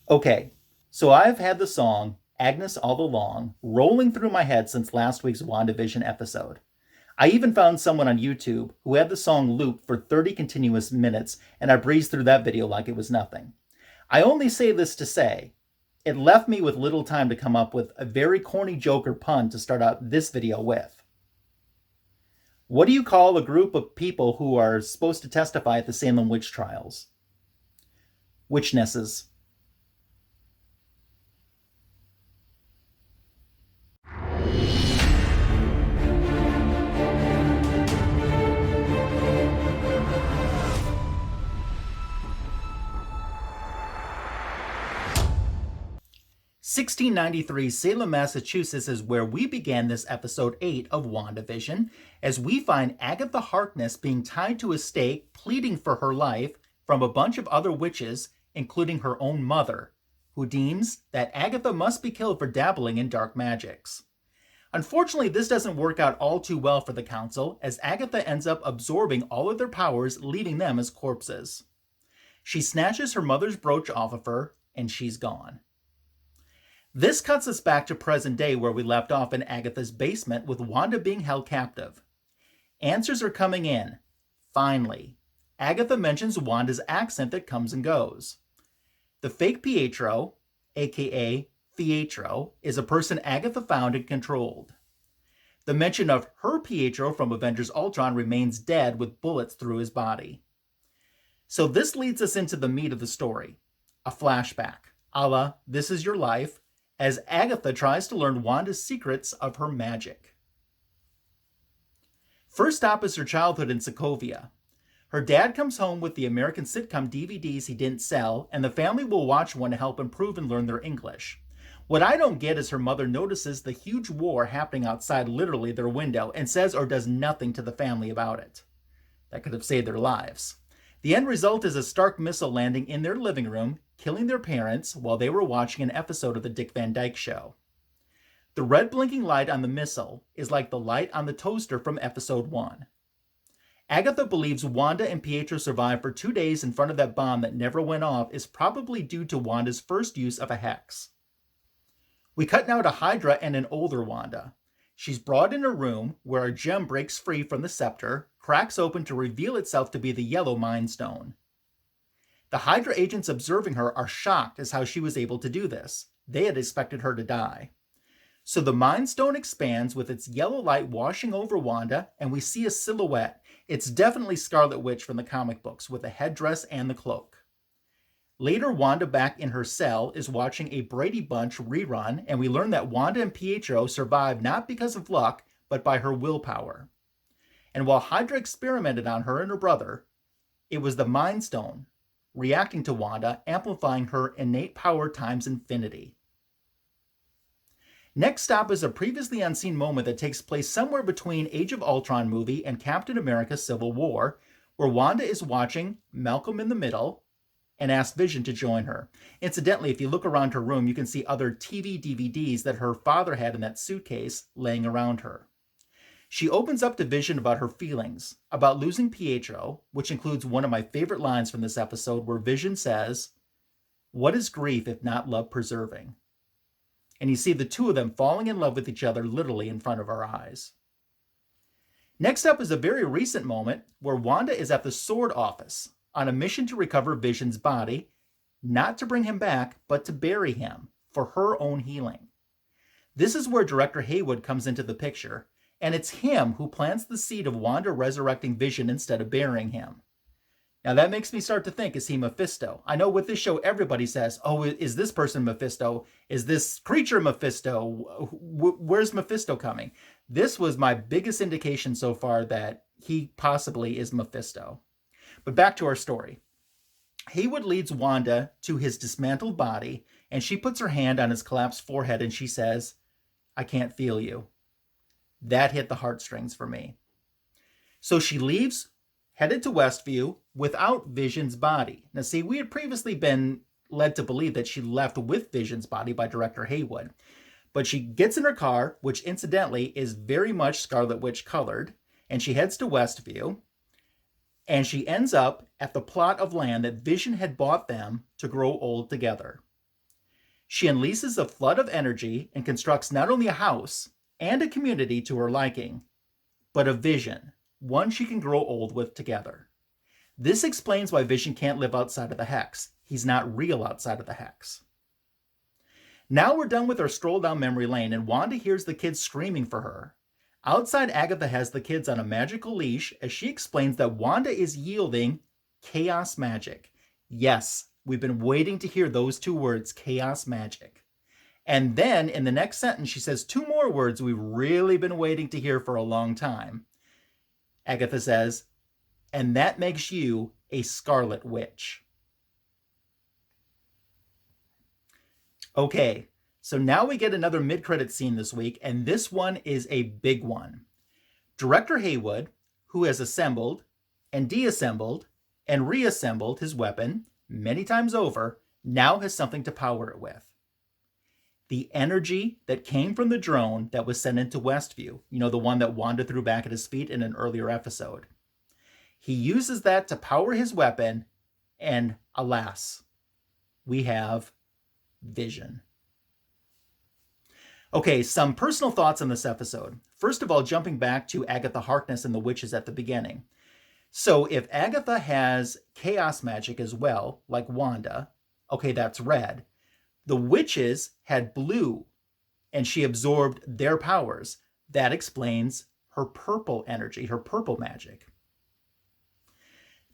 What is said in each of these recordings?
Okay, so I've had the song Agnes All Along rolling through my head since last week's WandaVision episode. I even found someone on YouTube who had the song loop for 30 continuous minutes, and I breezed through that video like it was nothing. I only say this to say, it left me with little time to come up with a very corny joke or pun to start out this video with. What do you call a group of people who are supposed to testify at the Salem witch trials? Witchnesses. 1693, Salem, Massachusetts is where we began this episode 8 of WandaVision, as we find Agatha Harkness being tied to a stake, pleading for her life from a bunch of other witches, including her own mother, who deems that Agatha must be killed for dabbling in dark magics. Unfortunately, this doesn't work out all too well for the Council, as Agatha ends up absorbing all of their powers, leaving them as corpses. She snatches her mother's brooch off of her, and she's gone. This cuts us back to present day where we left off in Agatha's basement with Wanda being held captive. Answers are coming in. Finally, Agatha mentions Wanda's accent that comes and goes. The fake Pietro, aka Pietro, is a person Agatha found and controlled. The mention of her Pietro from Avengers Ultron remains dead with bullets through his body. So this leads us into the meat of the story. A flashback, a la This Is Your Life, as Agatha tries to learn Wanda's secrets of her magic. First stop is her childhood in Sokovia. Her dad comes home with the American sitcom DVDs he didn't sell, and the family will watch one to help improve and learn their English. What I don't get is her mother notices the huge war happening outside literally their window and says or does nothing to the family about it. That could have saved their lives. The end result is a Stark missile landing in their living room, killing their parents while they were watching an episode of The Dick Van Dyke Show. The red blinking light on the missile is like the light on the toaster from episode 1. Agatha believes Wanda and Pietro survived for 2 days in front of that bomb that never went off is probably due to Wanda's first use of a hex. We cut now to Hydra and an older Wanda. She's brought in a room where a gem breaks free from the scepter, cracks open to reveal itself to be the yellow Mind Stone. The Hydra agents observing her are shocked as how she was able to do this. They had expected her to die. So the Mind Stone expands with its yellow light washing over Wanda, and we see a silhouette. It's definitely Scarlet Witch from the comic books with the headdress and the cloak. Later, Wanda back in her cell is watching a Brady Bunch rerun, and we learn that Wanda and Pietro survived not because of luck, but by her willpower. And while Hydra experimented on her and her brother, it was the Mind Stone reacting to Wanda, amplifying her innate power times infinity. Next stop is a previously unseen moment that takes place somewhere between Age of Ultron movie and Captain America Civil War, where Wanda is watching Malcolm in the Middle and asks Vision to join her. Incidentally, if you look around her room, you can see other TV DVDs that her father had in that suitcase laying around her. She opens up to Vision about her feelings, about losing Pietro, which includes one of my favorite lines from this episode where Vision says, "What is grief if not love preserving?" And you see the two of them falling in love with each other literally in front of our eyes. Next up is a very recent moment where Wanda is at the Sword Office on a mission to recover Vision's body, not to bring him back, but to bury him for her own healing. This is where director Haywood comes into the picture, and it's him who plants the seed of Wanda resurrecting Vision instead of burying him. Now that makes me start to think, is he Mephisto? I know with this show everybody says, oh, is this person Mephisto? Is this creature Mephisto? Where's Mephisto coming? This was my biggest indication so far that he possibly is Mephisto. But back to our story. Haywood leads Wanda to his dismantled body, and she puts her hand on his collapsed forehead and she says, "I can't feel you." That hit the heartstrings for me. So she leaves, headed to Westview, without Vision's body. Now see, we had previously been led to believe that she left with Vision's body by director Haywood. But she gets in her car, which incidentally is very much Scarlet Witch colored, and she heads to Westview, and she ends up at the plot of land that Vision had bought them to grow old together. She unleashes a flood of energy and constructs not only a house and a community to her liking, but a vision, one she can grow old with together. This explains why Vision can't live outside of the hex. He's not real outside of the hex. Now we're done with our stroll down memory lane, and Wanda hears the kids screaming for her. Outside, Agatha has the kids on a magical leash as she explains that Wanda is yielding chaos magic. Yes, we've been waiting to hear those two words, chaos magic. And then in the next sentence, she says two more words we've really been waiting to hear for a long time. Agatha says, and that makes you a Scarlet Witch. Okay, so now we get another mid-credit scene this week, and this one is a big one. Director Haywood, who has assembled and deassembled and reassembled his weapon many times over, now has something to power it with. The energy that came from the drone that was sent into Westview, you know, the one that Wanda threw back at his feet in an earlier episode. He uses that to power his weapon, and alas, we have Vision. Okay, some personal thoughts on this episode. First of all, jumping back to Agatha Harkness and the witches at the beginning. So if Agatha has chaos magic as well, like Wanda, okay, that's red. The witches had blue, and she absorbed their powers. That explains her purple energy, her purple magic.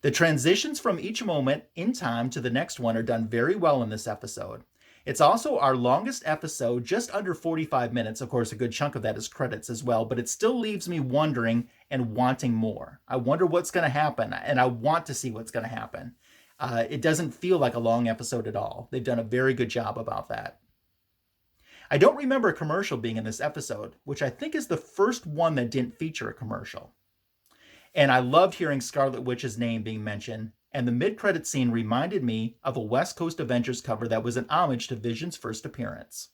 The transitions from each moment in time to the next one are done very well in this episode. It's also our longest episode, just under 45 minutes. Of course, a good chunk of that is credits as well, but it still leaves me wondering and wanting more. I wonder what's going to happen, and I want to see what's going to happen. It doesn't feel like a long episode at all. They've done a very good job about that. I don't remember a commercial being in this episode, which I think is the first one that didn't feature a commercial. And I loved hearing Scarlet Witch's name being mentioned, and the mid-credit scene reminded me of a West Coast Avengers cover that was an homage to Vision's first appearance.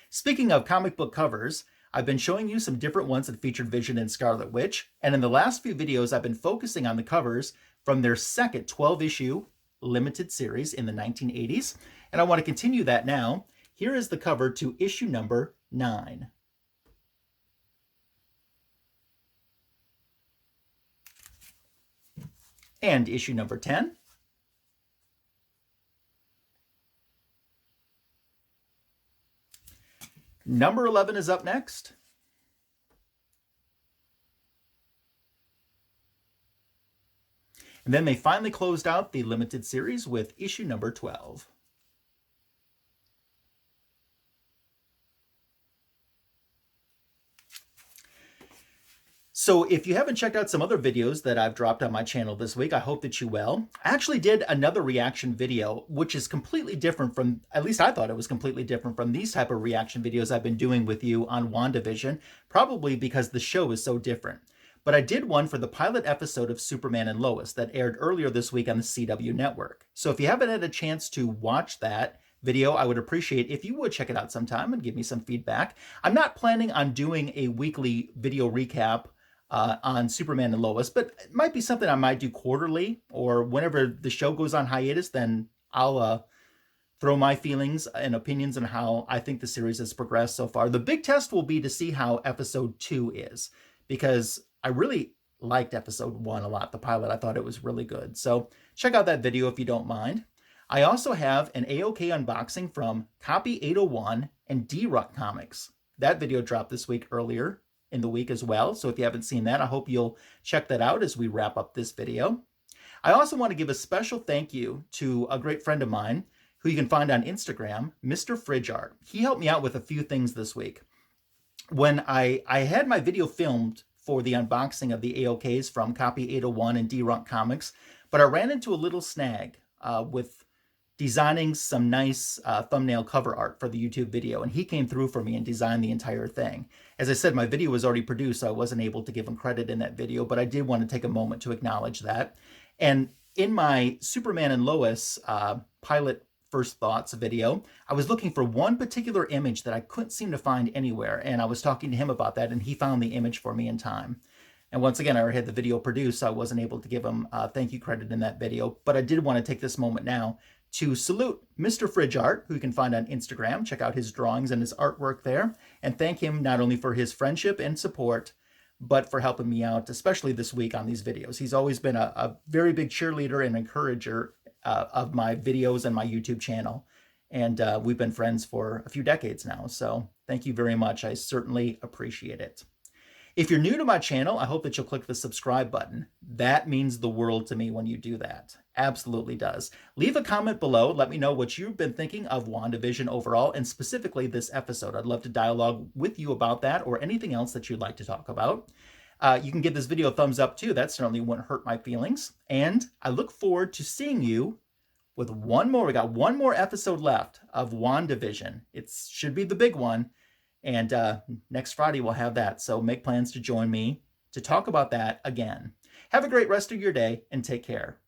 Speaking of comic book covers, I've been showing you some different ones that featured Vision and Scarlet Witch, and in the last few videos I've been focusing on the covers from their second 12-issue limited series in the 1980s, and I want to continue that now. Here is the cover to issue number 9. And issue number 10. Number 11 is up next. And then they finally closed out the limited series with issue number 12. So if you haven't checked out some other videos that I've dropped on my channel this week, I hope that you will. I actually did another reaction video, which is completely different from, at least I thought it was completely different from these type of reaction videos I've been doing with you on WandaVision, probably because the show is so different. But I did one for the pilot episode of Superman and Lois that aired earlier this week on the CW network. So if you haven't had a chance to watch that video, I would appreciate if you would check it out sometime and give me some feedback. I'm not planning on doing a weekly video recap on Superman and Lois, but it might be something I might do quarterly, or whenever the show goes on hiatus, then I'll throw my feelings and opinions on how I think the series has progressed so far. The big test will be to see how episode 2 is, because I really liked episode 1 a lot, the pilot. I thought it was really good. So check out that video if you don't mind. I also have an AOK unboxing from Copy 801 and D-Ruck Comics. That video dropped this week earlier in the week as well. So if you haven't seen that, I hope you'll check that out as we wrap up this video. I also want to give a special thank you to a great friend of mine who you can find on Instagram, Mr. Fridge Art. He helped me out with a few things this week. When I had my video filmed for the unboxing of the AOKs from Copy 801 and D-Ruck Comics, but I ran into a little snag with designing some nice thumbnail cover art for the YouTube video, and he came through for me and designed the entire thing. As I said, my video was already produced, so I wasn't able to give him credit in that video, but I did want to take a moment to acknowledge that. And in my Superman and Lois pilot first thoughts video, I was looking for one particular image that I couldn't seem to find anywhere, and I was talking to him about that, and he found the image for me in time. And once again, I already had the video produced, so I wasn't able to give him thank you credit in that video, but I did want to take this moment now to salute Mr. Fridge Art, who you can find on Instagram. Check out his drawings and his artwork there, and thank him not only for his friendship and support, but for helping me out, especially this week on these videos. He's always been a very big cheerleader and encourager of my videos and my YouTube channel. And we've been friends for a few decades now. So thank you very much. I certainly appreciate it. If you're new to my channel, I hope that you'll click the subscribe button. That means the world to me when you do that. Absolutely does. Leave a comment below. Let me know what you've been thinking of WandaVision overall, and specifically this episode. I'd love to dialogue with you about that or anything else that you'd like to talk about. You can give this video a thumbs up too. That certainly wouldn't hurt my feelings. And I look forward to seeing you with one more. We got one more episode left of WandaVision. It should be the big one. And next Friday we'll have that. So make plans to join me to talk about that again. Have a great rest of your day and take care.